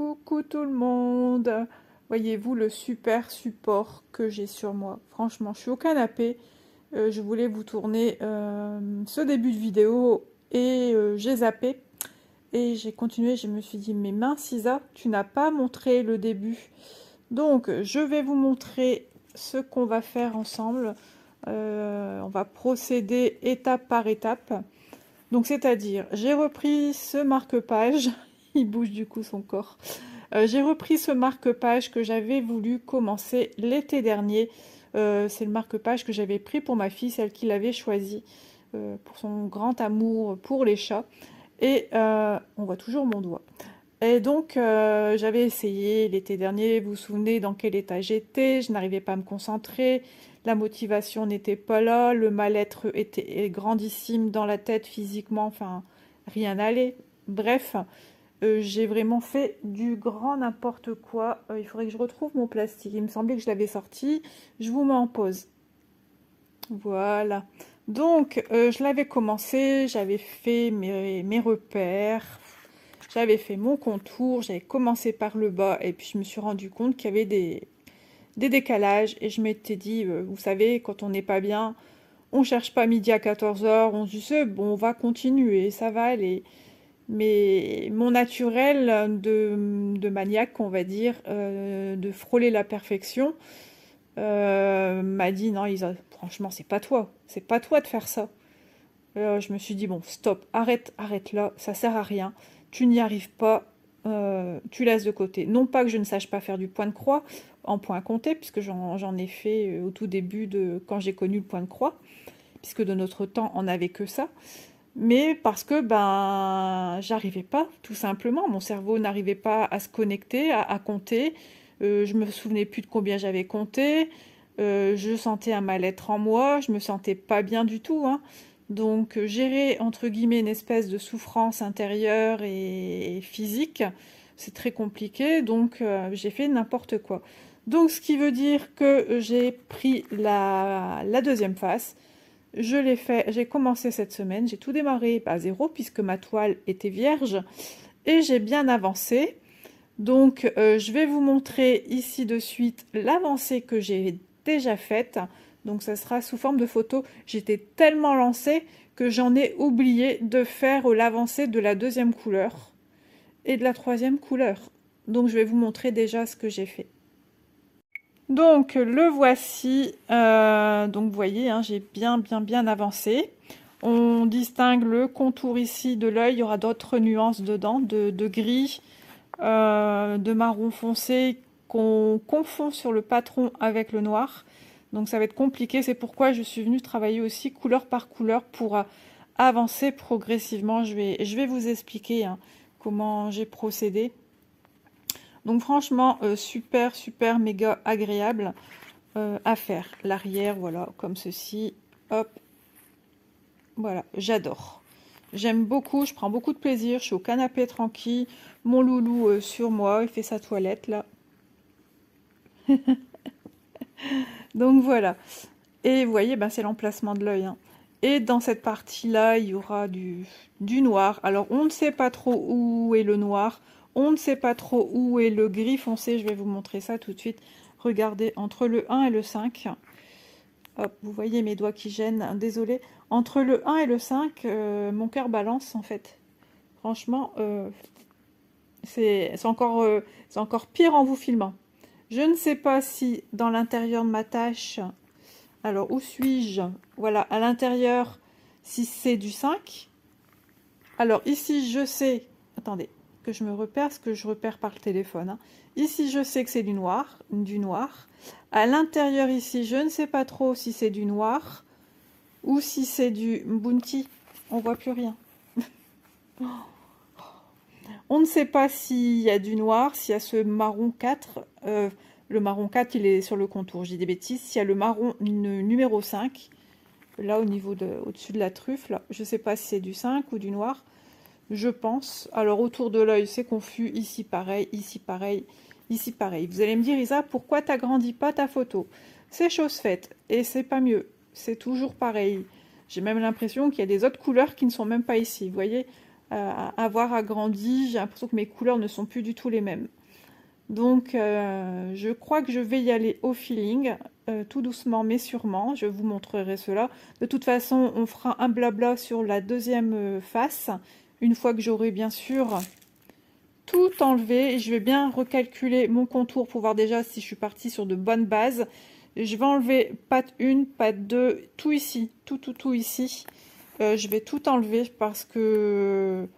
Coucou tout le monde. Voyez-vous le super support que j'ai sur moi. Franchement, je suis au canapé. Je voulais vous tourner ce début de vidéo et j'ai zappé. Et j'ai continué, je me suis dit, mais mince Isa, tu n'as pas montré le début. Donc, je vais vous montrer ce qu'on va faire ensemble. On va procéder étape par étape. Donc, c'est-à-dire, j'ai repris ce marque-page. Il bouge du coup son corps. J'ai repris ce marque-page que j'avais voulu commencer l'été dernier. C'est le marque-page que j'avais pris pour ma fille, celle qui l'avait choisi pour son grand amour pour les chats. Et on voit toujours mon doigt. Et donc, j'avais essayé l'été dernier, vous vous souvenez dans quel état j'étais, je n'arrivais pas à me concentrer, la motivation n'était pas là, le mal-être était grandissime dans la tête physiquement, enfin, rien n'allait. Bref, j'ai vraiment fait du grand n'importe quoi. Il faudrait que je retrouve mon plastique. Il me semblait que je l'avais sorti. Je vous mets en pause. Voilà. Donc, je l'avais commencé. J'avais fait mes repères. J'avais fait mon contour. J'avais commencé par le bas. Et puis, je me suis rendu compte qu'il y avait des décalages. Et je m'étais dit, vous savez, quand on n'est pas bien, on cherche pas midi à 14 heures. On se dit, bon, on va continuer. Ça va aller. Mais mon naturel de maniaque, on va dire, de frôler la perfection, m'a dit non Lisa, franchement c'est pas toi de faire ça. Je me suis dit bon stop, arrête là, ça sert à rien, tu n'y arrives pas, tu laisses de côté. Non pas que je ne sache pas faire du point de croix en point compté, puisque j'en ai fait au tout début de quand j'ai connu le point de croix, puisque de notre temps on n'avait que ça. Mais parce que ben j'arrivais pas, tout simplement. Mon cerveau n'arrivait pas à se connecter, à compter. Je me souvenais plus de combien j'avais compté. Je sentais un mal-être en moi. Je me sentais pas bien du tout, hein. Donc gérer entre guillemets une espèce de souffrance intérieure et physique, c'est très compliqué. Donc j'ai fait n'importe quoi. Donc ce qui veut dire que j'ai pris la deuxième phase. Je l'ai fait, j'ai commencé cette semaine, j'ai tout démarré à zéro puisque ma toile était vierge et j'ai bien avancé. Donc je vais vous montrer ici de suite l'avancée que j'ai déjà faite. Donc ça sera sous forme de photo. J'étais tellement lancée que j'en ai oublié de faire l'avancée de la deuxième couleur et de la troisième couleur. Donc je vais vous montrer déjà ce que j'ai fait. Donc le voici, donc vous voyez, hein, j'ai bien avancé. On distingue le contour ici de l'œil, il y aura d'autres nuances dedans, de gris, de marron foncé qu'on confond sur le patron avec le noir. Donc ça va être compliqué, c'est pourquoi je suis venue travailler aussi couleur par couleur pour avancer progressivement. Je vais vous expliquer hein, comment j'ai procédé. Donc franchement, super méga agréable à faire. L'arrière, voilà, comme ceci. Hop, voilà, j'adore. J'aime beaucoup, je prends beaucoup de plaisir. Je suis au canapé tranquille. Mon loulou sur moi, il fait sa toilette là. Donc voilà. Et vous voyez, ben, c'est l'emplacement de l'œil, hein. Et dans cette partie-là, il y aura du noir. Alors, on ne sait pas trop où est le noir. On ne sait pas trop où est le gris foncé. Je vais vous montrer ça tout de suite. Regardez, entre le 1 et le 5. Hop, vous voyez mes doigts qui gênent. Désolé. Entre le 1 et le 5, mon cœur balance, en fait. Franchement, c'est encore pire en vous filmant. Je ne sais pas si dans l'intérieur de ma tâche... Alors, où suis-je? Voilà, à l'intérieur, si c'est du 5. Alors, ici, je sais... Attendez, que je me repère, parce que je repère par le téléphone, hein. Ici, je sais que c'est du noir, du noir. À l'intérieur, ici, je ne sais pas trop si c'est du noir ou si c'est du bounty. On voit plus rien. On ne sait pas s'il y a du noir, s'il y a ce marron 4... le marron 4, il est sur le contour, je dis des bêtises. S'il y a le marron numéro 5, là au-dessus de la truffe, là, je ne sais pas si c'est du 5 ou du noir, je pense. Alors autour de l'œil, c'est confus, ici pareil, ici pareil, ici pareil. Vous allez me dire, Isa, pourquoi tu n'agrandis pas ta photo? C'est chose faite, et c'est pas mieux, c'est toujours pareil. J'ai même l'impression qu'il y a des autres couleurs qui ne sont même pas ici, vous voyez? avoir agrandi. J'ai l'impression que mes couleurs ne sont plus du tout les mêmes. Donc, je crois que je vais y aller au feeling, tout doucement mais sûrement. Je vous montrerai cela. De toute façon, on fera un blabla sur la deuxième face, une fois que j'aurai bien sûr tout enlevé. Je vais bien recalculer mon contour pour voir déjà si je suis partie sur de bonnes bases. Je vais enlever patte 1, patte 2, tout ici, tout ici. Je vais tout enlever parce que,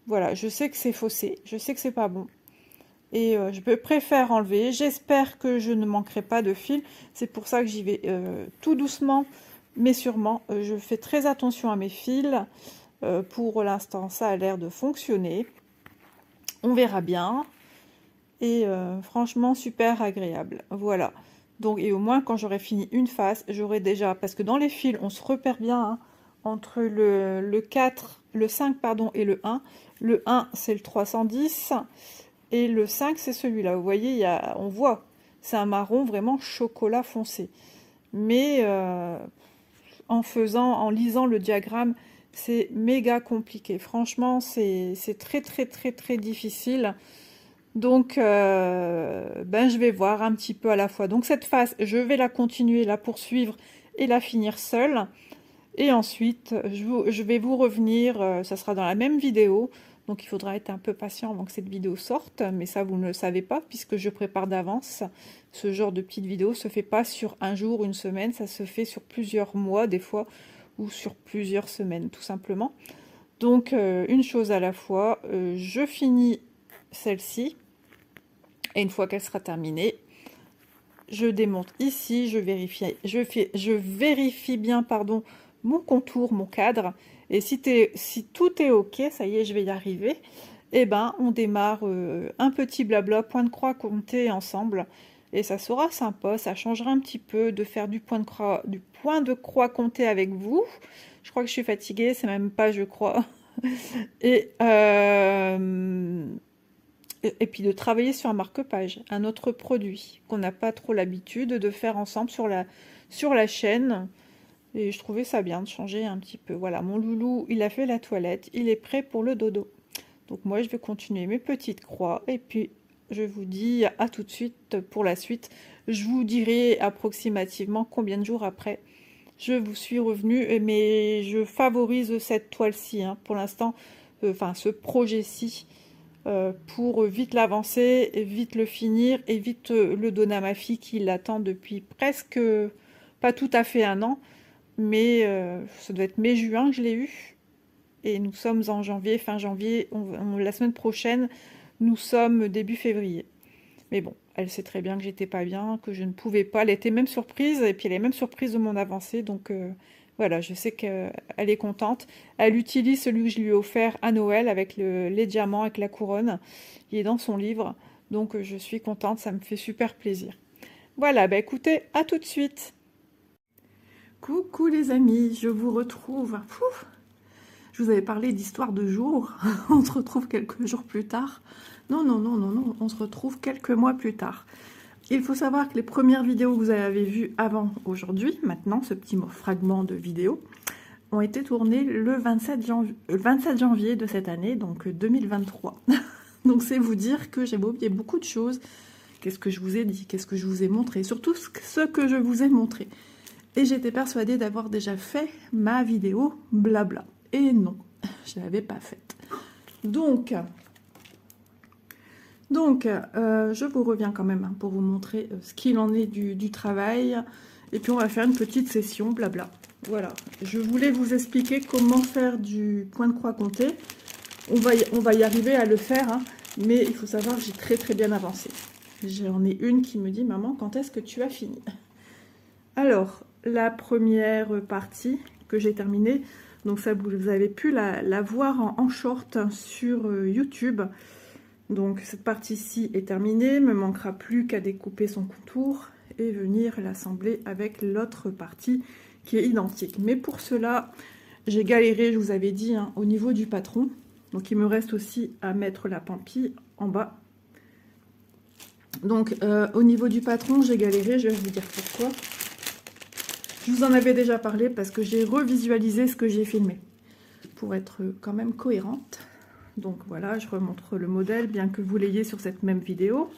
voilà, je sais que c'est faussé, je sais que c'est pas bon. Et je préfère enlever. J'espère que je ne manquerai pas de fil. C'est pour ça que j'y vais tout doucement, mais sûrement. Je fais très attention à mes fils. Pour l'instant, ça a l'air de fonctionner. On verra bien. Et franchement, super agréable. Voilà. Donc, et au moins, quand j'aurai fini une face, j'aurai déjà... Parce que dans les fils, on se repère bien hein, entre le 4, le 5 pardon, et le 1. Le 1, c'est le 310. Et le 5, c'est celui-là. Vous voyez, on voit. C'est un marron vraiment chocolat foncé. Mais en lisant le diagramme, c'est méga compliqué. Franchement, c'est très difficile. Donc, je vais voir un petit peu à la fois. Donc, cette face, je vais la continuer, la poursuivre et la finir seule. Et ensuite, je vais vous revenir, ça sera dans la même vidéo. Donc, il faudra être un peu patient avant que cette vidéo sorte. Mais ça, vous ne le savez pas puisque je prépare d'avance. Ce genre de petite vidéo se fait pas sur un jour, une semaine. Ça se fait sur plusieurs mois, des fois, ou sur plusieurs semaines, tout simplement. Donc, une chose à la fois. Je finis celle-ci. Et une fois qu'elle sera terminée, je démonte ici. Je vérifie bien, pardon, mon contour, mon cadre. Et si tout est ok, ça y est, je vais y arriver, et ben on démarre un petit blabla, point de croix compté ensemble. Et ça sera sympa, ça changera un petit peu de faire du point de croix compté avec vous. Je crois que je suis fatiguée, c'est même pas je crois. Et puis de travailler sur un marque-page, un autre produit qu'on n'a pas trop l'habitude de faire ensemble sur la chaîne. Et je trouvais ça bien de changer un petit peu. Voilà, mon loulou, il a fait la toilette. Il est prêt pour le dodo. Donc moi, je vais continuer mes petites croix. Et puis, je vous dis à tout de suite pour la suite. Je vous dirai approximativement combien de jours après je vous suis revenue. Mais je favorise cette toile-ci, hein, pour l'instant. Enfin, ce projet-ci. Pour vite l'avancer, vite le finir et vite le donner à ma fille qui l'attend depuis presque, pas tout à fait un an. Mais ça doit être mai-juin que je l'ai eu. Et nous sommes en janvier, fin janvier. La semaine prochaine, nous sommes début février. Mais bon, elle sait très bien que j'étais pas bien, que je ne pouvais pas. Elle était même surprise, et puis elle est même surprise de mon avancée. Donc voilà, je sais qu'elle est contente. Elle utilise celui que je lui ai offert à Noël avec les diamants, avec la couronne. Il est dans son livre. Donc je suis contente, ça me fait super plaisir. Voilà, bah écoutez, à tout de suite. Coucou les amis, je vous retrouve. Pouf, je vous avais parlé d'histoire de jour. On se retrouve quelques jours plus tard. Non, on se retrouve quelques mois plus tard. Il faut savoir que les premières vidéos que vous avez vues avant aujourd'hui, maintenant, ce petit fragment de vidéo, ont été tournées le 27 janvier de cette année, donc 2023. Donc c'est vous dire que j'ai oublié beaucoup de choses. Qu'est-ce que je vous ai dit? Qu'est-ce que je vous ai montré? Surtout ce que je vous ai montré. Et j'étais persuadée d'avoir déjà fait ma vidéo blabla. Et non, je ne l'avais pas faite. Donc je vous reviens quand même hein, pour vous montrer ce qu'il en est du travail. Et puis on va faire une petite session blabla. Voilà, je voulais vous expliquer comment faire du point de croix compté. On va y arriver à le faire, hein, mais il faut savoir que j'ai très bien avancé. J'en ai une qui me dit « Maman, quand est-ce que tu as fini ?» Alors, la première partie que j'ai terminée, donc ça vous avez pu la voir en short sur YouTube. Donc cette partie-ci est terminée, il ne me manquera plus qu'à découper son contour et venir l'assembler avec l'autre partie qui est identique. Mais pour cela, j'ai galéré, je vous avais dit, hein, au niveau du patron. Donc il me reste aussi à mettre la pampille en bas. Donc au niveau du patron, j'ai galéré, je vais vous dire pourquoi. Je vous en avais déjà parlé parce que j'ai revisualisé ce que j'ai filmé pour être quand même cohérente. Donc voilà, je remontre le modèle, bien que vous l'ayez sur cette même vidéo.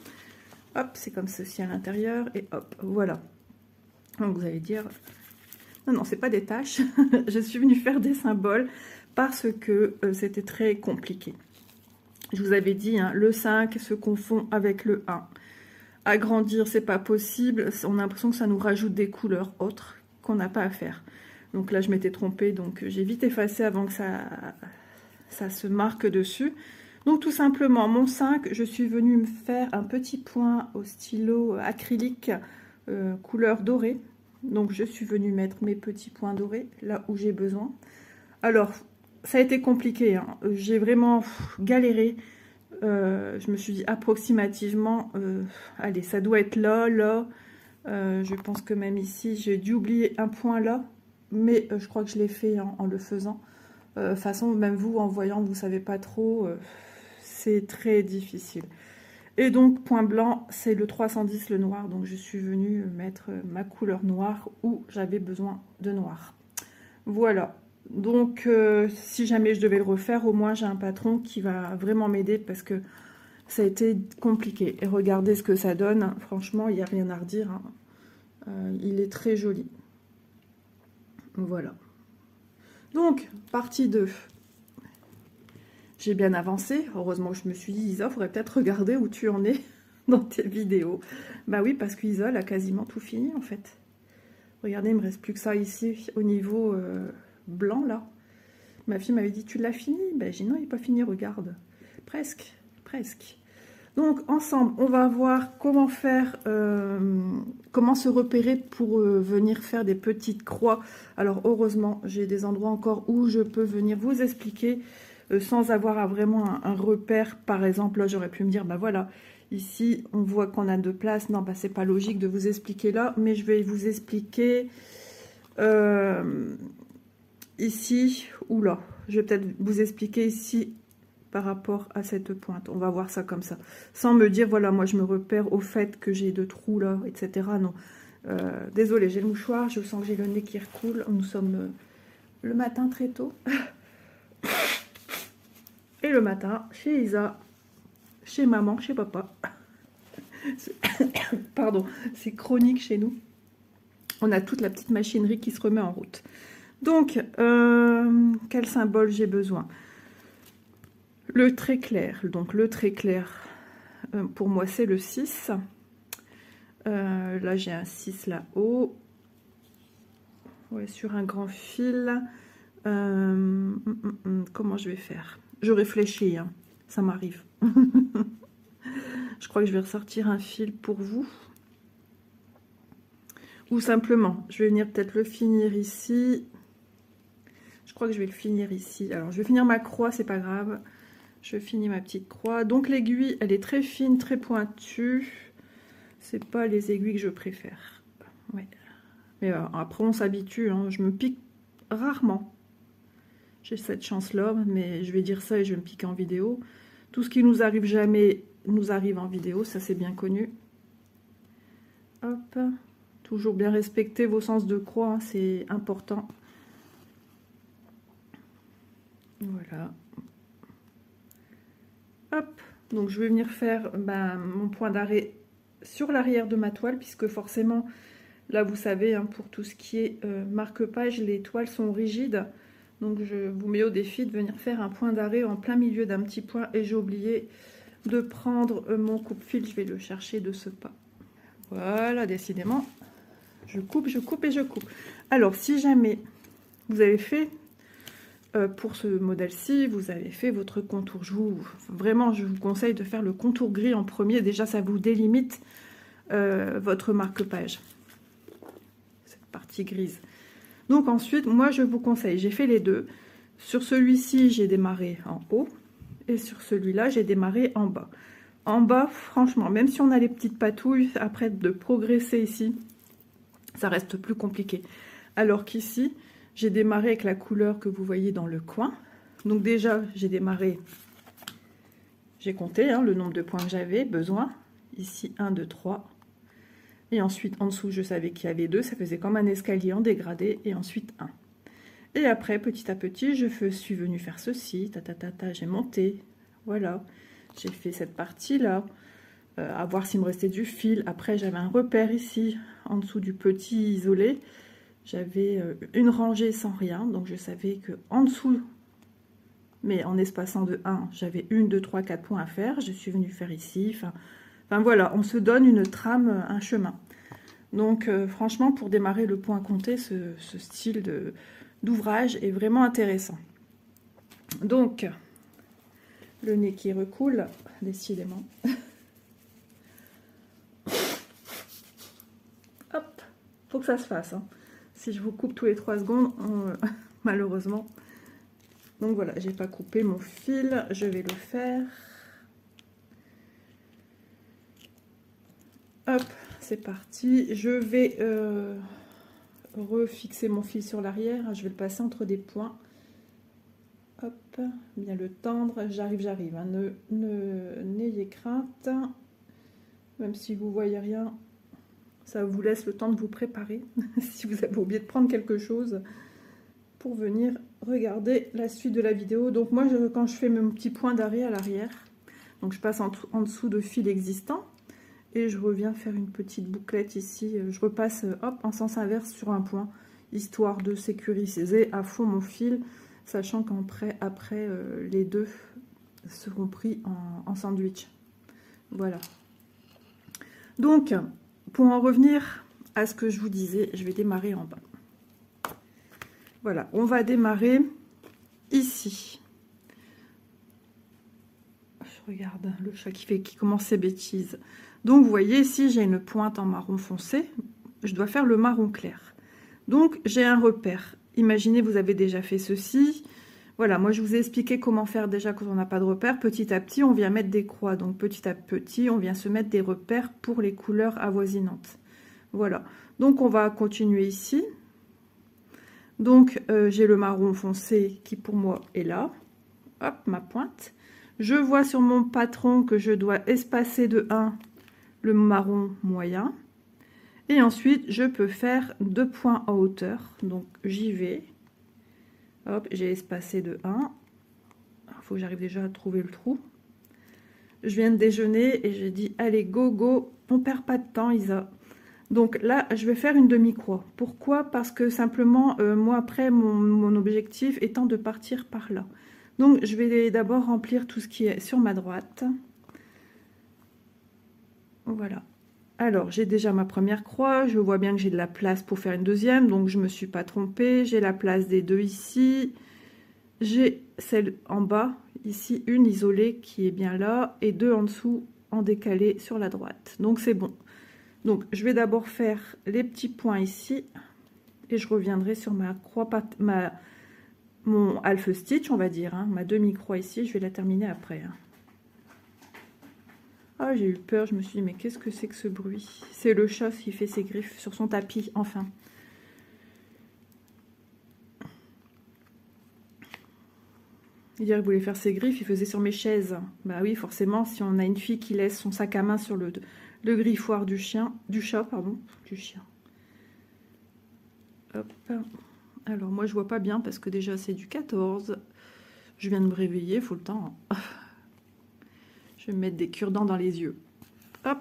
Hop, c'est comme ceci à l'intérieur, et hop, voilà. Donc vous allez dire, non, non, c'est pas des tâches. Je suis venue faire des symboles parce que c'était très compliqué. Je vous avais dit, hein, le 5 se confond avec le 1. Agrandir, c'est pas possible. On a l'impression que ça nous rajoute des couleurs autres qu'on n'a pas à faire. Donc là, je m'étais trompée, donc j'ai vite effacé avant que ça se marque dessus. Donc tout simplement, mon 5, je suis venue me faire un petit point au stylo acrylique couleur dorée. Donc je suis venue mettre mes petits points dorés là où j'ai besoin. Alors, ça a été compliqué, hein. J'ai vraiment galéré. Je me suis dit approximativement, allez, ça doit être là, là. Je pense que même ici, j'ai dû oublier un point là. Mais je crois que je l'ai fait en le faisant. De toute façon, même vous, en voyant, vous ne savez pas trop. C'est très difficile. Et donc, point blanc, c'est le 310, le noir. Donc, je suis venue mettre ma couleur noire où j'avais besoin de noir. Voilà. Donc, si jamais je devais le refaire, au moins, j'ai un patron qui va vraiment m'aider parce que ça a été compliqué. Et regardez ce que ça donne. Franchement, il n'y a rien à redire, hein. Il est très joli. Voilà. Donc, partie 2. J'ai bien avancé. Heureusement que je me suis dit, Isa, il faudrait peut-être regarder où tu en es dans tes vidéos. Bah oui, parce qu'Isa a quasiment tout fini, en fait. Regardez, il me reste plus que ça ici, au niveau blanc, là. Ma fille m'avait dit, tu l'as fini? Ben, j'ai dit, non, il n'est pas fini, regarde. Presque, presque. Donc, ensemble, on va voir comment faire, comment se repérer pour venir faire des petites croix. Alors, heureusement, j'ai des endroits encore où je peux venir vous expliquer sans avoir vraiment un repère. Par exemple, là, j'aurais pu me dire, bah voilà, ici, on voit qu'on a de place. Non, bah, c'est pas logique de vous expliquer là, mais je vais vous expliquer ici ou là. Je vais peut-être vous expliquer ici par rapport à cette pointe. On va voir ça comme ça. Sans me dire, voilà, moi je me repère au fait que j'ai deux trous là, etc. Non. Désolée, j'ai le mouchoir, je sens que j'ai le nez qui recoule. Nous sommes le matin très tôt. Et le matin, chez Isa, chez maman, chez papa. Pardon, c'est chronique chez nous. On a toute la petite machinerie qui se remet en route. Donc, quel symbole j'ai besoin? Le trait clair. Donc, le trait clair, pour moi, c'est le 6. Là, j'ai un 6 là-haut. Ouais, sur un grand fil. Comment je vais faire? Je réfléchis, hein. Ça m'arrive. Je crois que je vais ressortir un fil pour vous. Ou simplement, je vais venir peut-être le finir ici. Je crois que je vais le finir ici. Alors, je vais finir ma croix, c'est pas grave. Je finis ma petite croix. Donc, l'aiguille, elle est très fine, très pointue. C'est pas les aiguilles que je préfère. Ouais. Mais après, on s'habitue, hein. Je me pique rarement. J'ai cette chance-là, mais je vais dire ça et je vais me piquer en vidéo. Tout ce qui nous arrive jamais nous arrive en vidéo, ça c'est bien connu. Hop. Toujours bien respecter vos sens de croix, hein, c'est important. Voilà. Hop. Donc je vais venir faire mon point d'arrêt sur l'arrière de ma toile, puisque forcément, là vous savez, hein, pour tout ce qui est marque-page, les toiles sont rigides. Donc je vous mets au défi de venir faire un point d'arrêt en plein milieu d'un petit point. Et j'ai oublié de prendre mon coupe-fil, je vais le chercher de ce pas. Voilà, décidément, je coupe et je coupe. Alors si jamais vous avez fait, pour ce modèle-ci, vous avez fait votre contour, vraiment je vous conseille de faire le contour gris en premier. Déjà ça vous délimite votre marque-page, cette partie grise. Donc ensuite, moi je vous conseille, j'ai fait les deux. Sur celui-ci, j'ai démarré en haut. Et sur celui-là, j'ai démarré en bas. En bas, franchement, même si on a les petites patouilles, après de progresser ici, ça reste plus compliqué. Alors qu'ici, j'ai démarré avec la couleur que vous voyez dans le coin. Donc déjà, j'ai démarré, j'ai compté hein, le nombre de points que j'avais besoin. Ici, 1, 2, 3. Et ensuite, en dessous, je savais qu'il y avait 2. Ça faisait comme un escalier en dégradé. Et ensuite, 1. Et après, petit à petit, je suis venue faire ceci. J'ai monté. Voilà, j'ai fait cette partie-là. À voir s'il me restait du fil. Après, j'avais un repère ici, en dessous du petit isolé. J'avais une rangée sans rien, donc je savais que en dessous, mais en espaçant de 1, j'avais 1, 2, 3, 4 points à faire. Je suis venue faire ici. Enfin voilà, on se donne une trame, un chemin. Donc franchement, pour démarrer le point compté, ce style d'ouvrage est vraiment intéressant. Donc, le nez qui recoule, décidément. Hop, faut que ça se fasse. Hein. Si je vous coupe tous les 3 secondes, malheureusement. Donc voilà, j'ai pas coupé mon fil, je vais le faire. Hop, c'est parti. Je vais refixer mon fil sur l'arrière. Je vais le passer entre des points. Hop, bien le tendre. J'arrive. Hein. N'ayez crainte. Même si vous voyez rien, ça vous laisse le temps de vous préparer. Si vous avez oublié de prendre quelque chose pour venir regarder la suite de la vidéo. Donc moi, quand je fais mon petit point d'arrêt à l'arrière, donc je passe en dessous de fil existant. Et je reviens faire une petite bouclette ici. Je repasse hop, en sens inverse sur un point, histoire de sécuriser à fond mon fil, sachant qu'après, les deux seront pris en sandwich. Voilà. Donc, pour en revenir à ce que je vous disais, je vais démarrer en bas. Voilà, on va démarrer ici. Je regarde le chat qui commence ses bêtises. Donc, vous voyez, ici, j'ai une pointe en marron foncé. Je dois faire le marron clair. Donc, j'ai un repère. Imaginez, vous avez déjà fait ceci. Voilà, moi, je vous ai expliqué comment faire déjà quand on n'a pas de repère. Petit à petit, on vient mettre des croix. Donc, petit à petit, on vient se mettre des repères pour les couleurs avoisinantes. Voilà. Donc, on va continuer ici. Donc, j'ai le marron foncé qui, pour moi, est là. Hop, ma pointe. Je vois sur mon patron que je dois espacer de 1 le marron moyen. Et ensuite, je peux faire 2 points en hauteur. Donc, j'y vais. Hop, j'ai espacé de 1. Il faut que j'arrive déjà à trouver le trou. Je viens de déjeuner et j'ai dit, allez, go, go. On perd pas de temps, Isa. Donc là, je vais faire une demi-croix. Pourquoi? Parce que simplement, moi, après, mon objectif étant de partir par là. Donc, je vais d'abord remplir tout ce qui est sur ma droite. Voilà. Alors, j'ai déjà ma première croix. Je vois bien que j'ai de la place pour faire une deuxième. Donc, je ne me suis pas trompée. J'ai la place des deux ici. J'ai celle en bas, ici, une isolée qui est bien là. Et 2 en dessous, en décalé sur la droite. Donc, c'est bon. Donc, je vais d'abord faire les petits points ici. Et je reviendrai sur ma croix, mon half stitch, on va dire. Hein, ma demi-croix ici, je vais la terminer après. Hein. Ah, j'ai eu peur, je me suis dit, mais qu'est-ce que c'est que ce bruit? C'est le chat qui fait ses griffes sur son tapis, enfin. Hier, il voulait faire ses griffes, il faisait sur mes chaises. Bah oui, forcément, si on a une fille qui laisse son sac à main sur le griffoir du chat. Hop. Alors, moi, je vois pas bien parce que déjà, c'est du 14. Je viens de me réveiller, il faut le temps. Hein. Je vais me mettre des cure-dents dans les yeux. Hop.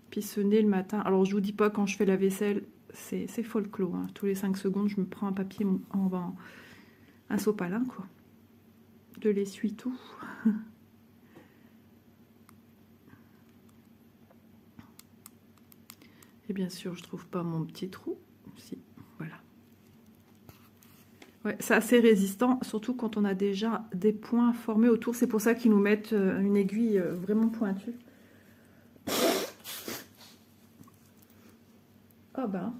Puis ce nez le matin. Alors, je vous dis pas quand je fais la vaisselle, c'est folklore. Hein. Tous les 5 secondes, je me prends un papier, un sopalin, quoi. De l'essuie tout. Et bien sûr, je trouve pas mon petit trou. Si, voilà. Ouais, c'est assez résistant, surtout quand on a déjà des points formés autour. C'est pour ça qu'ils nous mettent une aiguille vraiment pointue. Oh ben.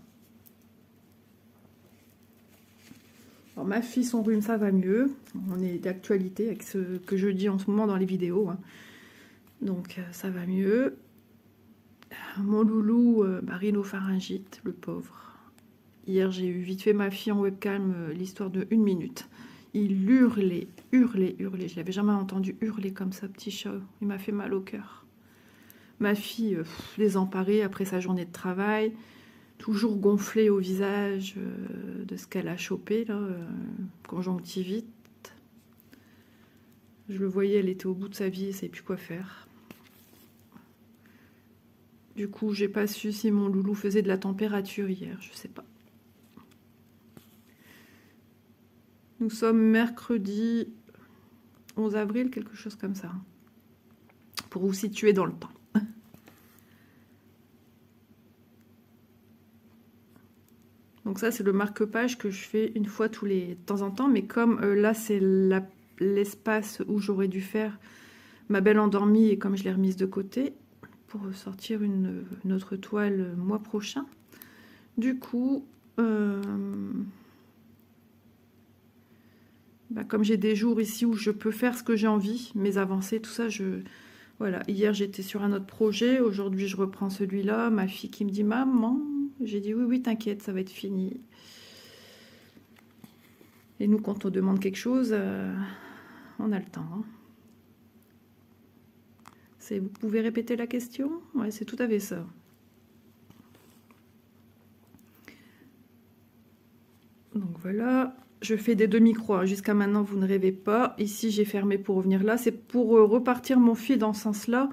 Alors, ma fille, son rhume, ça va mieux. On est d'actualité avec ce que je dis en ce moment dans les vidéos. Hein. Donc, ça va mieux. Mon loulou, rhinopharyngite, le pauvre. Hier, j'ai eu vite fait ma fille en webcam, l'histoire de 1 minute. Il hurlait. Je l'avais jamais entendu hurler comme ça, petit chat. Il m'a fait mal au cœur. Ma fille, désemparée après sa journée de travail, toujours gonflée au visage de ce qu'elle a chopé, là, conjonctivite. Je le voyais, elle était au bout de sa vie, elle ne savait plus quoi faire. Du coup, j'ai pas su si mon loulou faisait de la température hier, je sais pas. Nous sommes mercredi 11 avril, quelque chose comme ça. Pour vous situer dans le temps. Donc ça, c'est le marque-page que je fais une fois tous les de temps en temps. Mais comme là, c'est l'espace où j'aurais dû faire ma belle endormie et comme je l'ai remise de côté pour sortir une autre toile mois prochain. Du coup, comme j'ai des jours ici où je peux faire ce que j'ai envie, mes avancées, tout ça, voilà. Hier, j'étais sur un autre projet. Aujourd'hui, je reprends celui-là. Ma fille qui me dit « Maman », j'ai dit « Oui, oui, t'inquiète, ça va être fini ». Et nous, quand on demande quelque chose, on a le temps. Hein. Vous pouvez répéter la question? Ouais, c'est tout à fait ça. Donc voilà, je fais des demi-croix. Jusqu'à maintenant, vous ne rêvez pas. Ici, j'ai fermé pour revenir là. C'est pour repartir mon fil dans ce sens-là,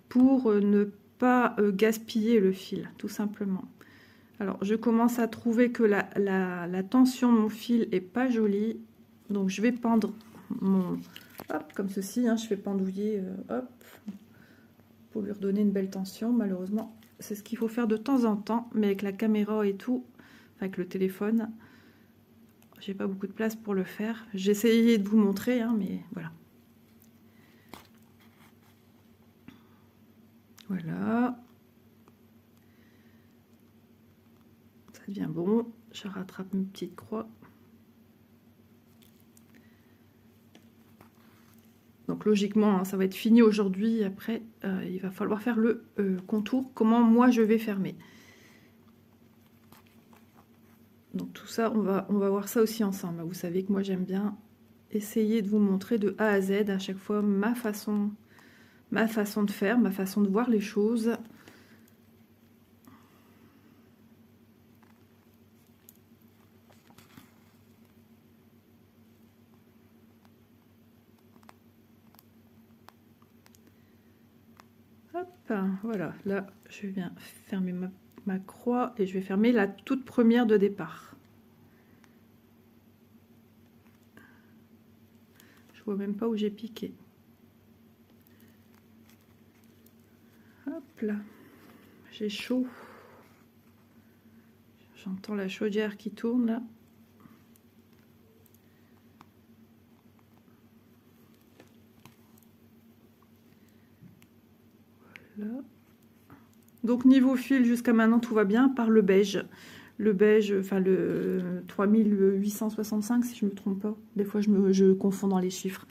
pour ne pas gaspiller le fil, tout simplement. Alors, je commence à trouver que la tension de mon fil est pas jolie. Donc, je vais pendre mon... Hop, comme ceci, hein, je fais pendouiller, hop, pour lui redonner une belle tension. Malheureusement, c'est ce qu'il faut faire de temps en temps. Mais avec la caméra et tout, avec le téléphone, j'ai pas beaucoup de place pour le faire. J'ai essayé de vous montrer, hein, mais voilà. Voilà. Ça devient bon. Je rattrape mes petites croix. Donc logiquement, hein, ça va être fini aujourd'hui. Après, il va falloir faire le contour. Comment moi je vais fermer. Donc tout ça, on va voir ça aussi ensemble. Vous savez que moi j'aime bien essayer de vous montrer de A à Z à chaque fois ma façon de faire, ma façon de voir les choses. Hop, voilà, là je viens fermer ma croix et je vais fermer la toute première de départ. Je vois même pas où j'ai piqué. Hop là, j'ai chaud. J'entends la chaudière qui tourne là. Voilà. Donc niveau fil, jusqu'à maintenant tout va bien, par le beige. Le beige, enfin le 3865 si je ne me trompe pas. Des fois je confonds dans les chiffres.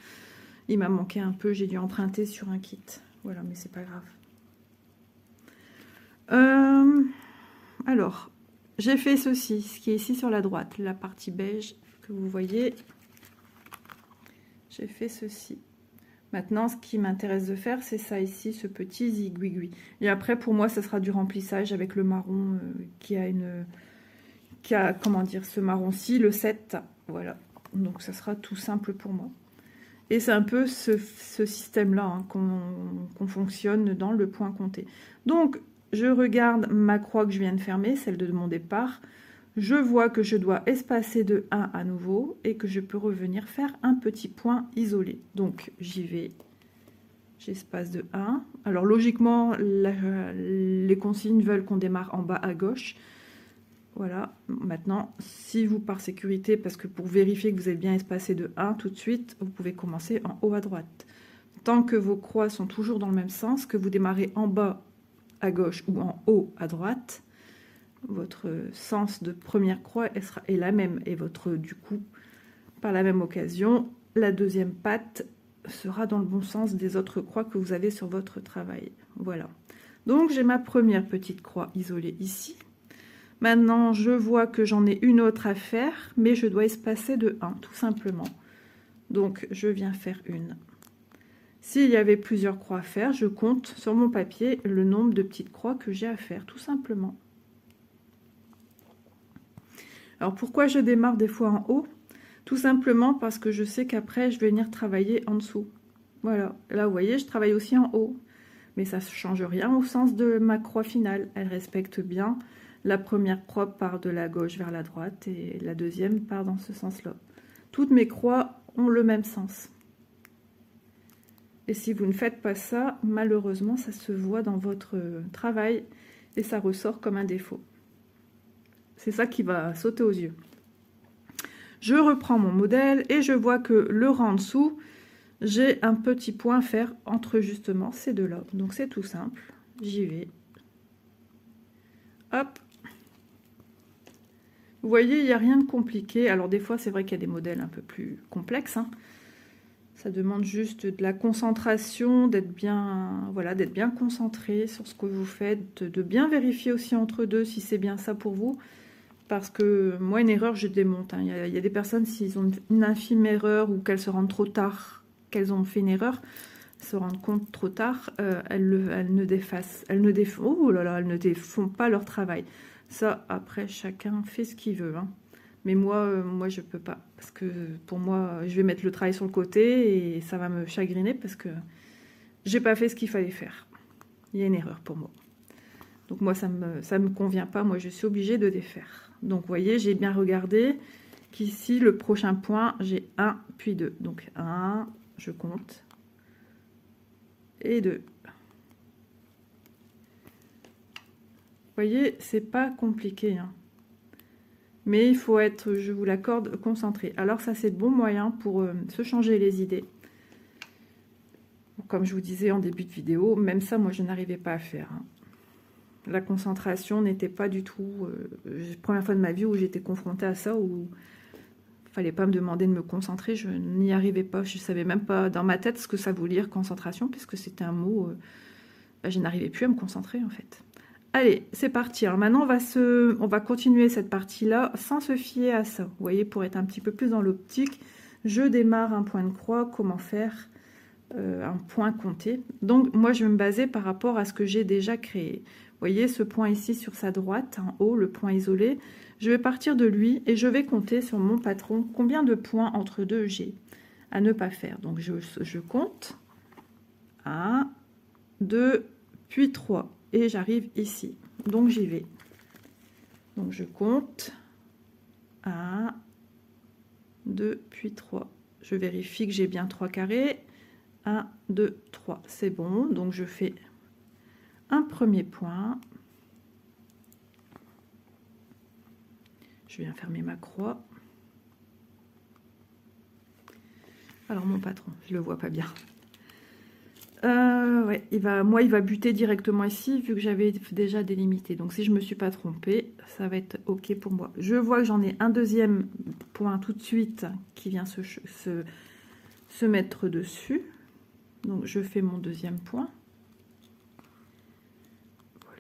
Il m'a manqué un peu, j'ai dû emprunter sur un kit. Voilà, mais c'est pas grave. Alors, j'ai fait ceci, ce qui est ici sur la droite, la partie beige que vous voyez. J'ai fait ceci. Maintenant, ce qui m'intéresse de faire, c'est ça ici, ce petit zigouigui. Et après, pour moi, ça sera du remplissage avec le marron qui a, comment dire, ce marron-ci, le 7. Voilà. Donc, ça sera tout simple pour moi. Et c'est un peu ce système-là hein, qu'on fonctionne dans le point compté. Donc, je regarde ma croix que je viens de fermer, celle de mon départ. Je vois que je dois espacer de 1 à nouveau et que je peux revenir faire un petit point isolé. Donc, j'y vais. J'espace de 1. Alors, logiquement, les consignes veulent qu'on démarre en bas à gauche. Voilà. Maintenant, si vous, par sécurité, parce que pour vérifier que vous êtes bien espacé de 1 tout de suite, vous pouvez commencer en haut à droite. Tant que vos croix sont toujours dans le même sens, que vous démarrez en bas à gauche ou en haut à droite, votre sens de première croix est la même. Et votre, du coup, par la même occasion, la deuxième patte sera dans le bon sens des autres croix que vous avez sur votre travail. Voilà. Donc, j'ai ma première petite croix isolée ici. Maintenant, je vois que j'en ai une autre à faire, mais je dois espacer de 1, tout simplement. Donc, je viens faire une. S'il y avait plusieurs croix à faire, je compte sur mon papier le nombre de petites croix que j'ai à faire, tout simplement. Alors, pourquoi je démarre des fois en haut? Tout simplement parce que je sais qu'après, je vais venir travailler en dessous. Voilà, là vous voyez, je travaille aussi en haut. Mais ça ne change rien au sens de ma croix finale. Elle respecte bien. La première croix part de la gauche vers la droite et la deuxième part dans ce sens-là. Toutes mes croix ont le même sens. Et si vous ne faites pas ça, malheureusement, ça se voit dans votre travail et ça ressort comme un défaut. C'est ça qui va sauter aux yeux. Je reprends mon modèle et je vois que le rang en dessous, j'ai un petit point à faire entre justement ces deux-là. Donc c'est tout simple. J'y vais. Hop. Vous voyez, il n'y a rien de compliqué. Alors des fois, c'est vrai qu'il y a des modèles un peu plus complexes, hein. Ça demande juste de la concentration, d'être bien, voilà, d'être bien concentré sur ce que vous faites, de bien vérifier aussi entre deux si c'est bien ça pour vous. Parce que moi, une erreur, je démonte, hein. Il y a des personnes, s'ils ont une infime erreur ou qu'elles se rendent trop tard, qu'elles ont fait une erreur, se rendent compte trop tard, elles ne défont pas leur travail. Ça, après, chacun fait ce qu'il veut, hein. Mais moi, je peux pas. Parce que pour moi, je vais mettre le travail sur le côté et ça va me chagriner parce que j'ai pas fait ce qu'il fallait faire. Il y a une erreur pour moi. Donc moi, ça me convient pas. Moi, je suis obligée de défaire. Donc, vous voyez, j'ai bien regardé qu'ici, le prochain point, j'ai 1, puis 2. Donc, 1, je compte. Et 2. Vous voyez, c'est pas compliqué, hein. Mais il faut être, je vous l'accorde, concentré. Alors ça, c'est le bon moyen pour se changer les idées. Comme je vous disais en début de vidéo, même ça, moi, je n'arrivais pas à faire, hein. La concentration n'était pas du tout... la première fois de ma vie où j'étais confrontée à ça, où il ne fallait pas me demander de me concentrer, je n'y arrivais pas. Je ne savais même pas dans ma tête ce que ça voulait dire concentration, puisque c'était un mot... je n'arrivais plus à me concentrer, en fait. Allez, c'est parti. Alors maintenant, on va continuer cette partie-là sans se fier à ça. Vous voyez, pour être un petit peu plus dans l'optique, je démarre un point de croix. Comment faire un point compté? Donc, moi, je vais me baser par rapport à ce que j'ai déjà créé. Vous voyez, ce point ici sur sa droite, en haut, le point isolé. Je vais partir de lui et je vais compter sur mon patron combien de points entre deux j'ai à ne pas faire. Donc, je compte. 1, 2, puis 3. Et j'arrive ici. Donc j'y vais. Donc je compte. 1, 2, puis 3. Je vérifie que j'ai bien 3 carrés. 1, 2, 3. C'est bon. Donc je fais un premier point. Je viens fermer ma croix. Alors mon patron, je le vois pas bien. Ouais, il va buter directement ici, vu que j'avais déjà délimité. Donc, si je ne me suis pas trompée, ça va être OK pour moi. Je vois que j'en ai un deuxième point tout de suite qui vient se mettre dessus. Donc, je fais mon deuxième point.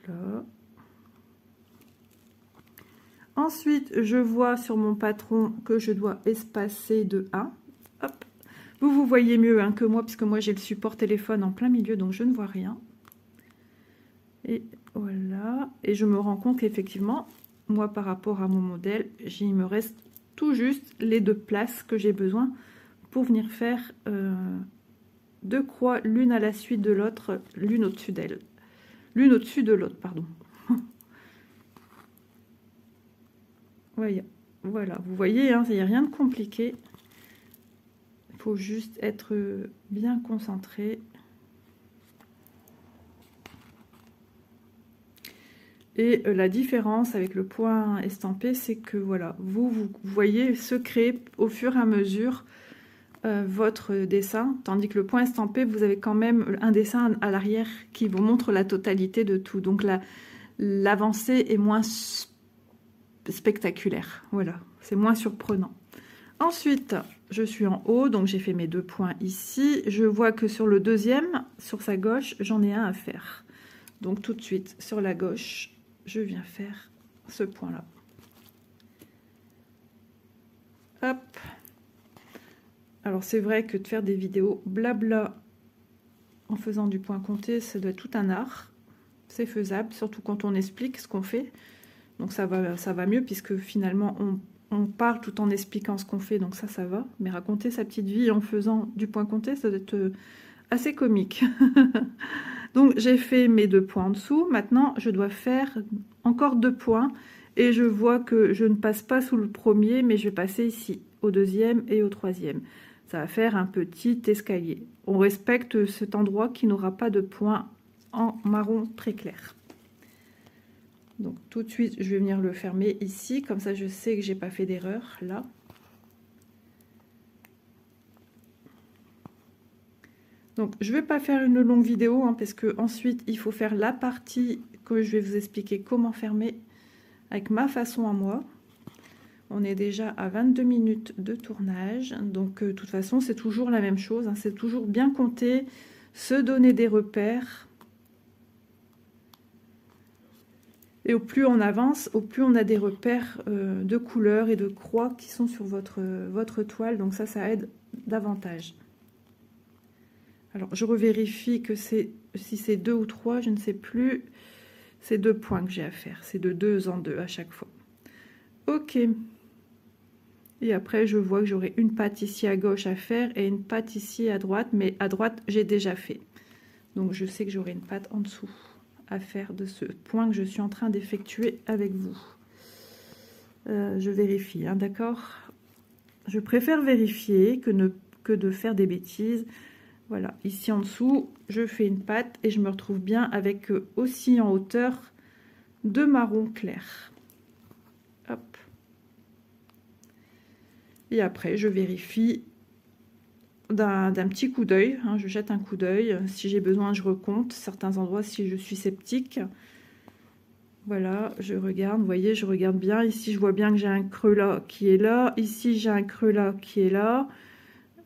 Voilà. Ensuite, je vois sur mon patron que je dois espacer de 1. Hop. Vous voyez mieux, hein, que moi, puisque moi j'ai le support téléphone en plein milieu, donc je ne vois rien. Et voilà. Et je me rends compte qu'effectivement, moi par rapport à mon modèle, il me reste tout juste les 2 places que j'ai besoin pour venir faire 2 croix, l'une à la suite de l'autre, l'une au-dessus d'elle. L'une au-dessus de l'autre, pardon. Voilà, vous voyez, hein, il n'y a rien de compliqué. Il faut juste être bien concentré. Et la différence avec le point estampé, c'est que voilà, vous voyez se créer au fur et à mesure votre dessin, tandis que le point estampé, vous avez quand même un dessin à l'arrière qui vous montre la totalité de tout. Donc l'avancée est moins spectaculaire. Voilà, c'est moins surprenant. Ensuite, je suis en haut, donc j'ai fait mes 2 points ici. Je vois que sur le deuxième, sur sa gauche, j'en ai un à faire. Donc tout de suite, sur la gauche, je viens faire ce point-là. Hop. Alors c'est vrai que de faire des vidéos blabla en faisant du point compté, ça doit être tout un art. C'est faisable, surtout quand on explique ce qu'on fait. Donc ça va mieux, puisque finalement, on parle tout en expliquant ce qu'on fait, donc ça va. Mais raconter sa petite vie en faisant du point compté, ça doit être assez comique. Donc j'ai fait mes 2 points en dessous. Maintenant je dois faire encore 2 points et je vois que je ne passe pas sous le premier, mais je vais passer ici au deuxième et au troisième. Ça va faire un petit escalier. On respecte cet endroit qui n'aura pas de point en marron très clair. Donc tout de suite je vais venir le fermer ici, comme ça je sais que j'ai pas fait d'erreur là. Donc je vais pas faire une longue vidéo hein, parce que ensuite il faut faire la partie que je vais vous expliquer comment fermer avec ma façon à moi. On est déjà à 22 minutes de tournage, donc de toute façon c'est toujours la même chose, hein, c'est toujours bien compter, se donner des repères. Et au plus on avance, au plus on a des repères de couleurs et de croix qui sont sur votre toile, donc ça aide davantage. Alors je revérifie que si c'est 2 ou 3, je ne sais plus, c'est 2 points que j'ai à faire, c'est de 2 en 2 à chaque fois. Ok. Et après, je vois que j'aurai une patte ici à gauche à faire et une patte ici à droite. Mais à droite, j'ai déjà fait. Donc, je sais que j'aurai une patte en dessous à faire de ce point que je suis en train d'effectuer avec vous. Je vérifie, hein, d'accord? Je préfère vérifier que de faire des bêtises. Voilà, ici en dessous, je fais une patte et je me retrouve bien avec aussi en hauteur 2 marrons clairs. Hop. Et après, je vérifie d'un petit coup d'œil. Hein, je jette un coup d'œil. Si j'ai besoin, je recompte. Certains endroits, si je suis sceptique. Voilà, je regarde. Vous voyez, je regarde bien. Ici, je vois bien que j'ai un creux là qui est là. Ici, j'ai un creux là qui est là.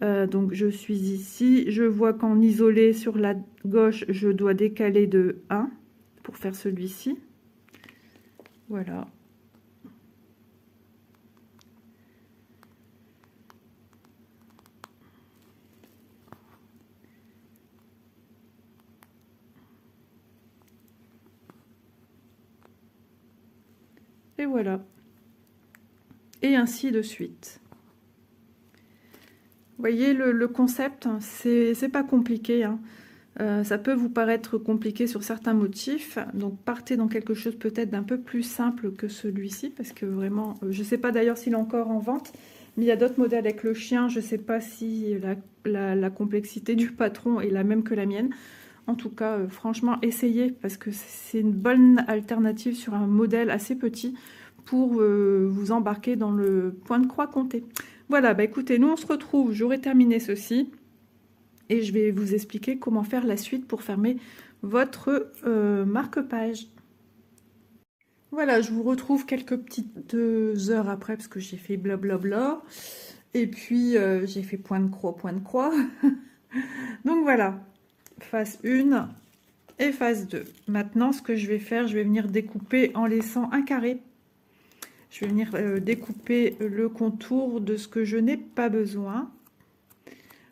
Donc, je suis ici. Je vois qu'en isolé sur la gauche, je dois décaler de 1 pour faire celui-ci. Voilà. Et voilà. Et ainsi de suite. Vous voyez le concept, c'est pas compliqué. Hein. Ça peut vous paraître compliqué sur certains motifs. Donc partez dans quelque chose peut-être d'un peu plus simple que celui-ci. Parce que vraiment, je ne sais pas d'ailleurs s'il est encore en vente. Mais il y a d'autres modèles avec le chien. Je ne sais pas si la complexité du patron est la même que la mienne. En tout cas, franchement, essayez. Parce que c'est une bonne alternative sur un modèle assez petit pour vous embarquer dans le point de croix compté. Voilà, bah écoutez, nous on se retrouve, j'aurai terminé ceci et je vais vous expliquer comment faire la suite pour fermer votre marque-page. Voilà, je vous retrouve quelques petites heures après parce que j'ai fait blablabla et puis j'ai fait point de croix, point de croix. Donc voilà, phase 1 et phase 2. Maintenant, ce que je vais faire, je vais venir découper en laissant un carré. Je vais venir découper le contour de ce que je n'ai pas besoin.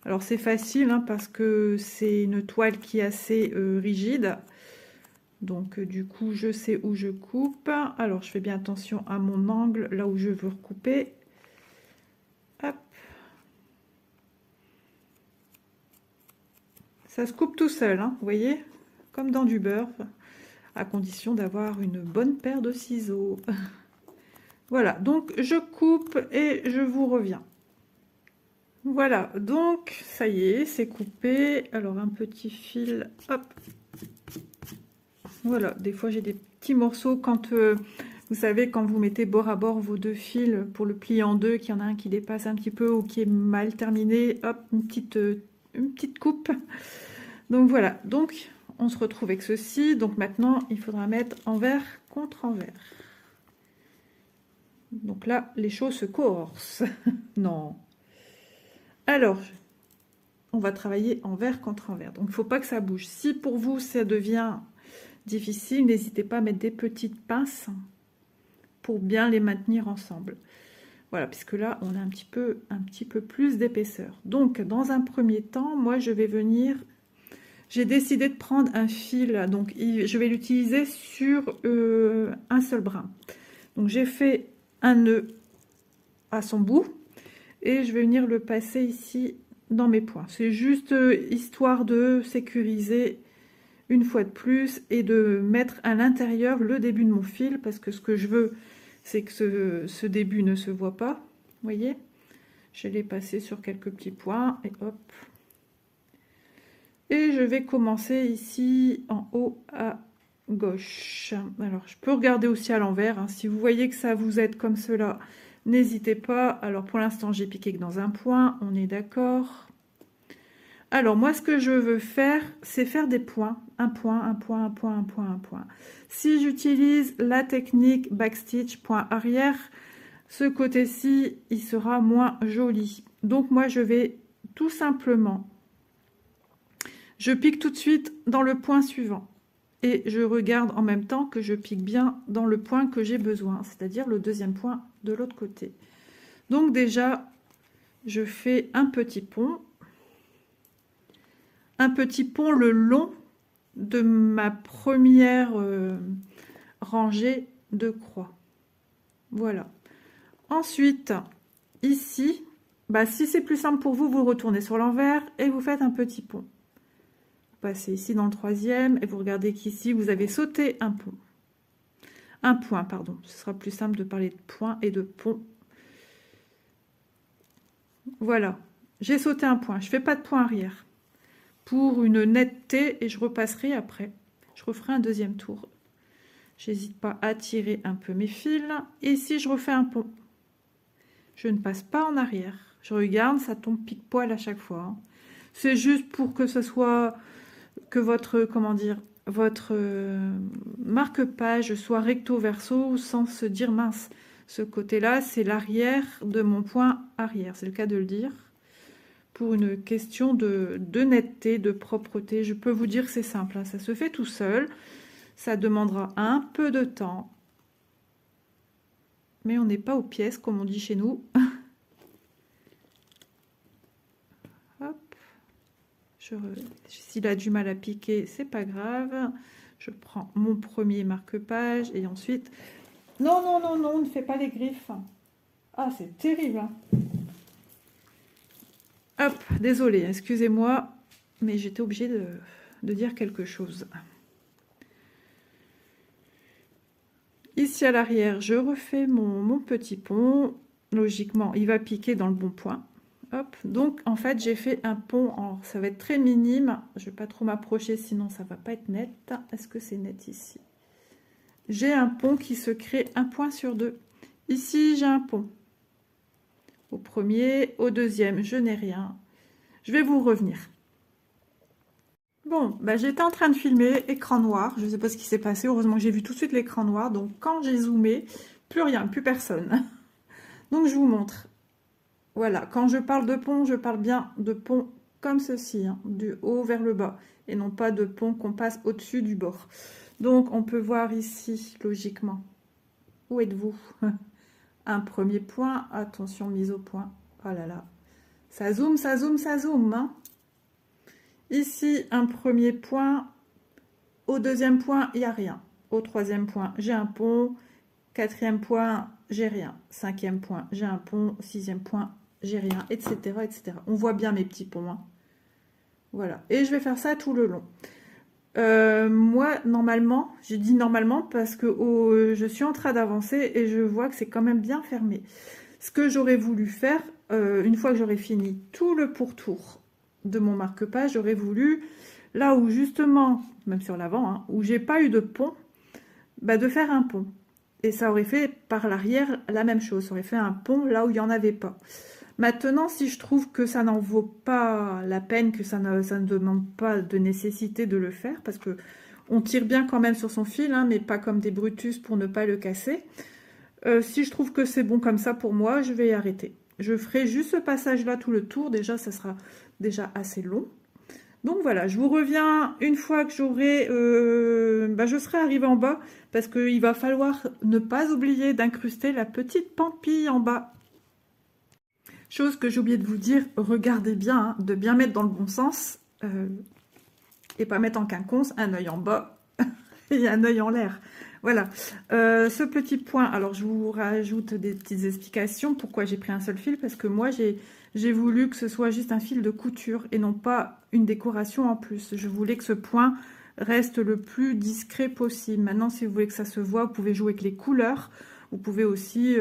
Alors c'est facile hein, parce que c'est une toile qui est assez rigide. Donc du coup je sais où je coupe. Alors je fais bien attention à mon angle, là où je veux recouper. Hop. Ça se coupe tout seul, hein, vous voyez, comme dans du beurre, à condition d'avoir une bonne paire de ciseaux. Voilà, donc je coupe et je vous reviens. Voilà, donc ça y est, c'est coupé. Alors un petit fil, hop. Voilà, des fois j'ai des petits morceaux quand, vous savez, quand vous mettez bord à bord vos 2 fils pour le plier en deux, qu'il y en a un qui dépasse un petit peu ou qui est mal terminé, hop, une petite coupe. Donc voilà, donc on se retrouve avec ceci. Donc maintenant, il faudra mettre envers contre envers. Donc là, les choses se corsent. Non. Alors, on va travailler envers contre envers. Donc, il ne faut pas que ça bouge. Si pour vous, ça devient difficile, n'hésitez pas à mettre des petites pinces pour bien les maintenir ensemble. Voilà, puisque là, on a un petit peu plus d'épaisseur. Donc, dans un premier temps, moi, je vais venir... J'ai décidé de prendre un fil, donc je vais l'utiliser sur un seul brin. Donc, j'ai fait un nœud à son bout et je vais venir le passer ici dans mes points. C'est juste histoire de sécuriser une fois de plus et de mettre à l'intérieur le début de mon fil, parce que ce que je veux, c'est que ce début ne se voit pas. Vous voyez, je l'ai passé sur quelques petits points et hop. Et je vais commencer ici en haut à gauche. Alors je peux regarder aussi à l'envers, hein. Si vous voyez que ça vous aide comme cela, n'hésitez pas. Alors pour l'instant j'ai piqué que dans un point, on est d'accord. Alors moi ce que je veux faire, c'est faire des points, un point, un point, un point, un point, un point. Si j'utilise la technique backstitch point arrière, ce côté-ci il sera moins joli. Donc moi je vais tout simplement, je pique tout de suite dans le point suivant. Et je regarde en même temps que je pique bien dans le point que j'ai besoin, c'est-à-dire le deuxième point de l'autre côté. Donc déjà, je fais un petit pont le long de ma première rangée de croix. Voilà. Ensuite, ici, si c'est plus simple pour vous, vous retournez sur l'envers et vous faites un petit pont. Passez ici dans le troisième et vous regardez qu'ici vous avez sauté un pont, un point, pardon. Ce sera plus simple de parler de point et de pont. Voilà, j'ai sauté un point, je fais pas de point arrière pour une netteté et je repasserai après. Je referai un deuxième tour. J'hésite pas à tirer un peu mes fils et ici je refais un pont. Je ne passe pas en arrière. Je regarde, ça tombe pique-poil à chaque fois, hein. C'est juste pour que ce soit que votre, comment dire, votre marque-page soit recto verso sans se dire mince. Ce côté-là, c'est l'arrière de mon point arrière, c'est le cas de le dire. Pour une question de netteté, de propreté, je peux vous dire que c'est simple, hein, ça se fait tout seul. Ça demandera un peu de temps. Mais on n'est pas aux pièces, comme on dit chez nous. S'il a du mal à piquer, c'est pas grave. Je prends mon premier marque-page et ensuite... Non, non, non, non, ne fais pas les griffes. Ah, c'est terrible, hein. Hop, désolée, excusez-moi, mais j'étais obligée de dire quelque chose. Ici à l'arrière, je refais mon petit pont. Logiquement, il va piquer dans le bon point. Hop, donc en fait j'ai fait un pont, ça va être très minime, je ne vais pas trop m'approcher sinon ça va pas être net. Est-ce que c'est net ici? J'ai un pont qui se crée un point sur deux. Ici j'ai un pont. Au premier, au deuxième, je n'ai rien. Je vais vous revenir. Bon, j'étais en train de filmer, écran noir, je ne sais pas ce qui s'est passé, heureusement que j'ai vu tout de suite l'écran noir, donc quand j'ai zoomé, plus rien, plus personne. Donc je vous montre. Voilà, quand je parle de pont, je parle bien de pont comme ceci, hein, du haut vers le bas, et non pas de pont qu'on passe au-dessus du bord. Donc, on peut voir ici, logiquement, où êtes-vous? Un premier point, attention, mise au point. Oh là là, ça zoome, ça zoome, ça zoome, hein. Ici, un premier point, au deuxième point, il n'y a rien. Au troisième point, j'ai un pont, quatrième point, j'ai rien. Cinquième point, j'ai un pont, sixième point, j'ai rien, etc., etc. On voit bien mes petits ponts, hein. Voilà, et je vais faire ça tout le long. Moi, normalement, j'ai dit normalement parce que je suis en train d'avancer et je vois que c'est quand même bien fermé. Ce que j'aurais voulu faire, une fois que j'aurais fini tout le pourtour de mon marque-page, j'aurais voulu, là où justement, même sur l'avant, hein, où j'ai pas eu de pont, de faire un pont. Et ça aurait fait par l'arrière la même chose, ça aurait fait un pont là où il n'y en avait pas. Maintenant, si je trouve que ça n'en vaut pas la peine, que ça ne demande pas de nécessité de le faire, parce que on tire bien quand même sur son fil, hein, mais pas comme des Brutus pour ne pas le casser. Si je trouve que c'est bon comme ça pour moi, je vais arrêter. Je ferai juste ce passage-là tout le tour, déjà ça sera déjà assez long. Donc voilà, je vous reviens une fois que j'aurai, je serai arrivée en bas, parce qu'il va falloir ne pas oublier d'incruster la petite pampille en bas. Chose que j'ai oublié de vous dire, regardez bien, hein, de bien mettre dans le bon sens, et pas mettre en quinconce un œil en bas et un œil en l'air. Voilà, ce petit point, alors je vous rajoute des petites explications. Pourquoi j'ai pris un seul fil? Parce que moi, j'ai voulu que ce soit juste un fil de couture et non pas une décoration en plus. Je voulais que ce point reste le plus discret possible. Maintenant, si vous voulez que ça se voit, vous pouvez jouer avec les couleurs. Vous pouvez aussi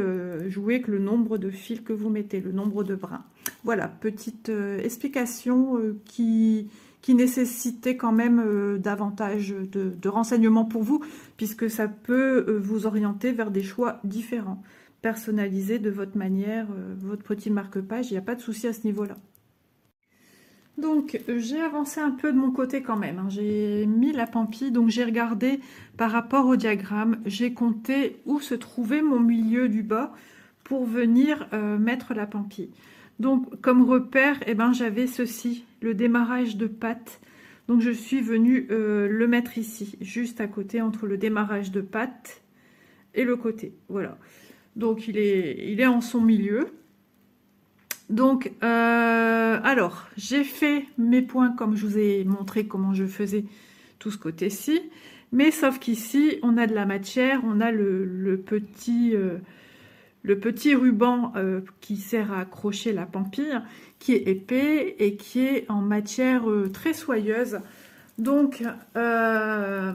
jouer avec le nombre de fils que vous mettez, le nombre de brins. Voilà, petite explication qui nécessitait quand même davantage de renseignements pour vous, puisque ça peut vous orienter vers des choix différents, personnalisés de votre manière, votre petit marque-page, il n'y a pas de souci à ce niveau-là. Donc, j'ai avancé un peu de mon côté quand même, hein. J'ai mis la pampille, donc j'ai regardé par rapport au diagramme, j'ai compté où se trouvait mon milieu du bas pour venir mettre la pampille. Donc, comme repère, eh ben, j'avais ceci, le démarrage de patte. Donc, je suis venue le mettre ici, juste à côté, entre le démarrage de patte et le côté. Voilà. Donc, il est en son milieu. Donc, alors, j'ai fait mes points comme je vous ai montré comment je faisais tout ce côté-ci. Mais sauf qu'ici, on a de la matière, on a le petit ruban qui sert à accrocher la pampille, qui est épais et qui est en matière très soyeuse. Donc, ça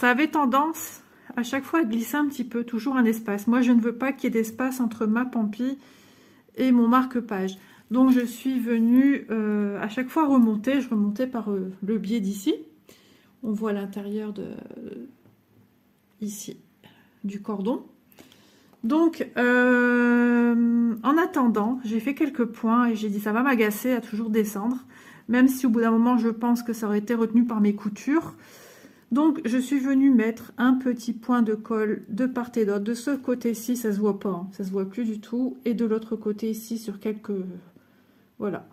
avait tendance à chaque fois à glisser un petit peu, toujours un espace. Moi, je ne veux pas qu'il y ait d'espace entre ma pampille et mon marque-page. Donc, je suis venue à chaque fois remonter. Je remontais par le biais d'ici. On voit l'intérieur de ici du cordon. Donc, en attendant, j'ai fait quelques points et j'ai dit ça va m'agacer à toujours descendre, même si au bout d'un moment, je pense que ça aurait été retenu par mes coutures. Donc, je suis venue mettre un petit point de colle de part et d'autre. De ce côté-ci, ça se voit pas, hein, ça se voit plus du tout. Et de l'autre côté ici, sur quelques... Voilà.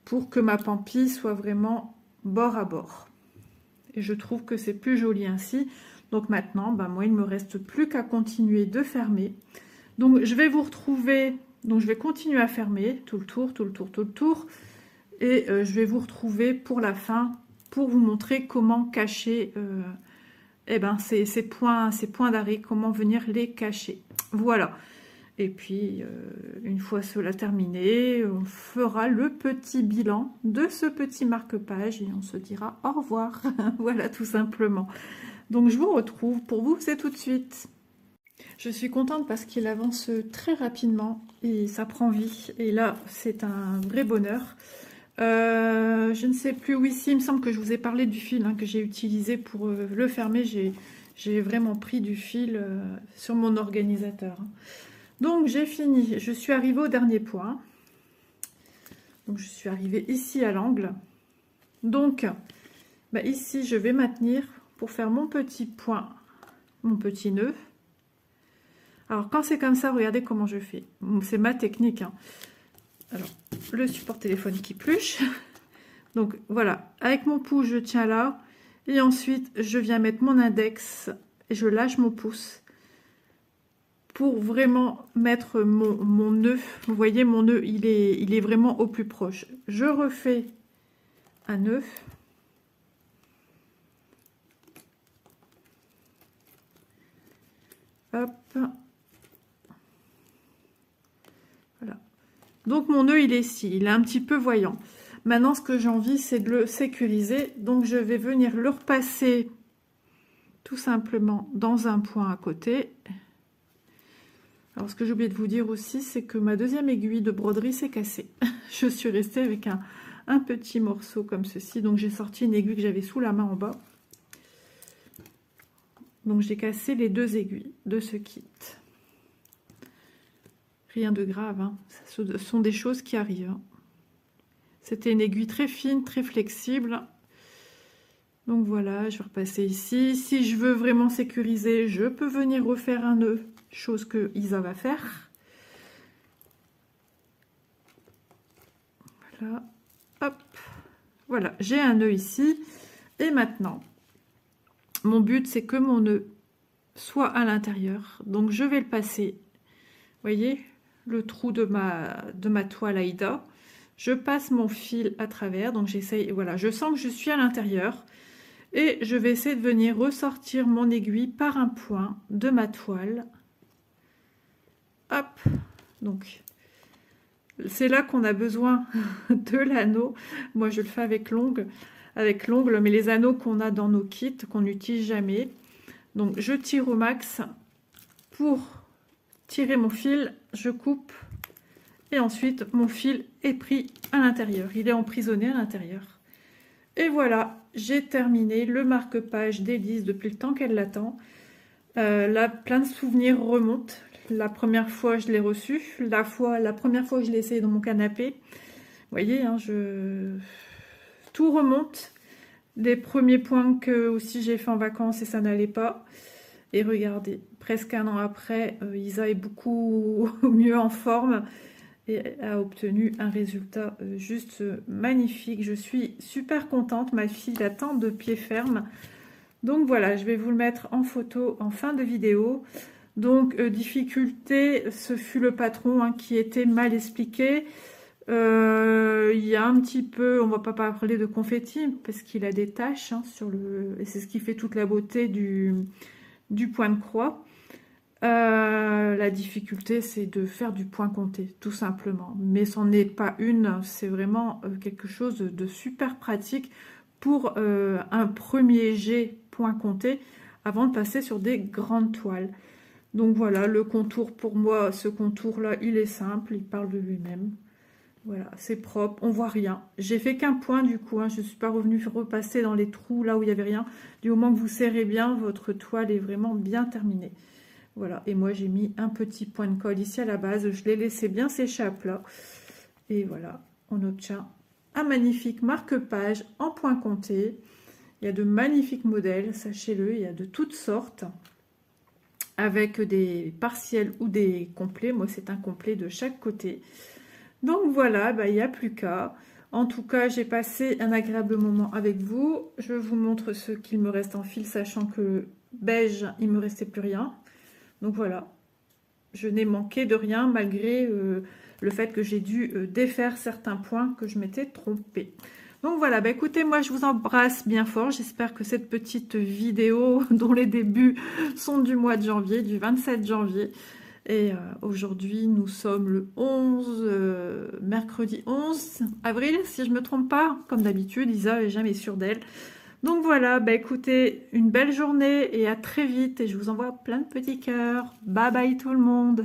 Pour que ma pampille soit vraiment bord à bord. Et je trouve que c'est plus joli ainsi. Donc maintenant, ben moi, il ne me reste plus qu'à continuer de fermer. Donc, je vais vous retrouver... Donc, je vais continuer à fermer tout le tour, tout le tour, tout le tour. Et je vais vous retrouver pour la fin, pour vous montrer comment cacher eh ben, ces points d'arrêt, comment venir les cacher. Voilà. Et puis, une fois cela terminé, on fera le petit bilan de ce petit marque-page et on se dira au revoir. Voilà, tout simplement. Donc, je vous retrouve. Pour vous, c'est tout de suite. Je suis contente parce qu'il avance très rapidement et ça prend vie. Et là, c'est un vrai bonheur. Je ne sais plus où ici, il me semble que je vous ai parlé du fil que j'ai utilisé pour le fermer. J'ai vraiment pris du fil sur mon organisateur. Donc j'ai fini, je suis arrivée au dernier point. Donc je suis arrivée ici à l'angle. Donc bah, ici je vais maintenir pour faire mon petit point, mon petit nœud. Alors quand c'est comme ça, regardez comment je fais. C'est ma technique. Alors, le support téléphonique qui pluche. Donc voilà, avec mon pouce, je tiens là. Et ensuite, je viens mettre mon index et je lâche mon pouce pour vraiment mettre mon nœud. Vous voyez, mon nœud, il est vraiment au plus proche. Je refais un nœud. Hop. Voilà. Donc mon nœud, il est ici, il est un petit peu voyant. Maintenant, ce que j'ai envie, c'est de le sécuriser. Donc je vais venir le repasser tout simplement dans un point à côté. Alors ce que j'ai oublié de vous dire aussi, c'est que ma deuxième aiguille de broderie s'est cassée. Je suis restée avec un petit morceau comme ceci. Donc j'ai sorti une aiguille que j'avais sous la main en bas. Donc j'ai cassé les deux aiguilles de ce kit. Rien de grave, hein. Ce sont des choses qui arrivent. Hein. C'était une aiguille très fine, très flexible. Donc voilà, je vais repasser ici. Si je veux vraiment sécuriser, je peux venir refaire un nœud, chose que Isa va faire. Voilà, hop. Voilà, j'ai un nœud ici. Et maintenant, mon but, c'est que mon nœud soit à l'intérieur. Donc je vais le passer, vous voyez, le trou de ma toile Aïda. Je passe mon fil à travers, donc j'essaye, voilà, je sens que je suis à l'intérieur. Et je vais essayer de venir ressortir mon aiguille par un point de ma toile. Hop, donc c'est là qu'on a besoin de l'anneau. Moi je le fais avec l'ongle, mais les anneaux qu'on a dans nos kits, qu'on n'utilise jamais. Donc je tire au max. Pour tirer mon fil, je coupe. Et ensuite, mon fil est pris à l'intérieur. Il est emprisonné à l'intérieur. Et voilà, j'ai terminé le marque-page d'Élise depuis le temps qu'elle l'attend. Là, plein de souvenirs remontent. La première fois, je l'ai reçu. La première fois, je l'ai essayé dans mon canapé. Vous voyez, hein, tout remonte. Les premiers points que aussi j'ai fait en vacances et ça n'allait pas. Et regardez, presque un an après, Isa est beaucoup mieux en forme et a obtenu un résultat juste magnifique. Je suis super contente, ma fille l'attend de pied ferme. Donc voilà, je vais vous le mettre en photo en fin de vidéo. Donc difficulté, ce fut le patron hein, qui était mal expliqué. Il y a un petit peu, on va pas parler de confetti parce qu'il a des taches hein, sur le, et c'est ce qui fait toute la beauté du point de croix. La difficulté, c'est de faire du point compté, tout simplement. Mais c'en est pas une, c'est vraiment quelque chose de super pratique pour un premier jet point compté avant de passer sur des grandes toiles. Donc voilà, le contour pour moi, ce contour-là, il est simple, il parle de lui-même. Voilà, c'est propre, on voit rien. J'ai fait qu'un point du coup, hein, je ne suis pas revenue repasser dans les trous là où il n'y avait rien. Du moment que vous serrez bien, votre toile est vraiment bien terminée. Voilà, et moi j'ai mis un petit point de colle ici à la base, je l'ai laissé bien sécher à plat. Et voilà, on obtient un magnifique marque-page en point compté. Il y a de magnifiques modèles, sachez-le, il y a de toutes sortes. Avec des partiels ou des complets, moi c'est un complet de chaque côté. Donc voilà, bah, il n'y a plus qu'à. En tout cas, j'ai passé un agréable moment avec vous. Je vous montre ce qu'il me reste en fil, sachant que beige, il ne me restait plus rien. Donc voilà, je n'ai manqué de rien malgré le fait que j'ai dû défaire certains points que je m'étais trompée. Donc voilà, bah écoutez, moi je vous embrasse bien fort. J'espère que cette petite vidéo, dont les débuts sont du mois de janvier, du 27 janvier, et aujourd'hui nous sommes le 11, mercredi 11 avril, si je ne me trompe pas. Comme d'habitude, Isa n'est jamais sûre d'elle. Donc voilà, bah écoutez, une belle journée et à très vite. Et je vous envoie plein de petits cœurs. Bye bye tout le monde.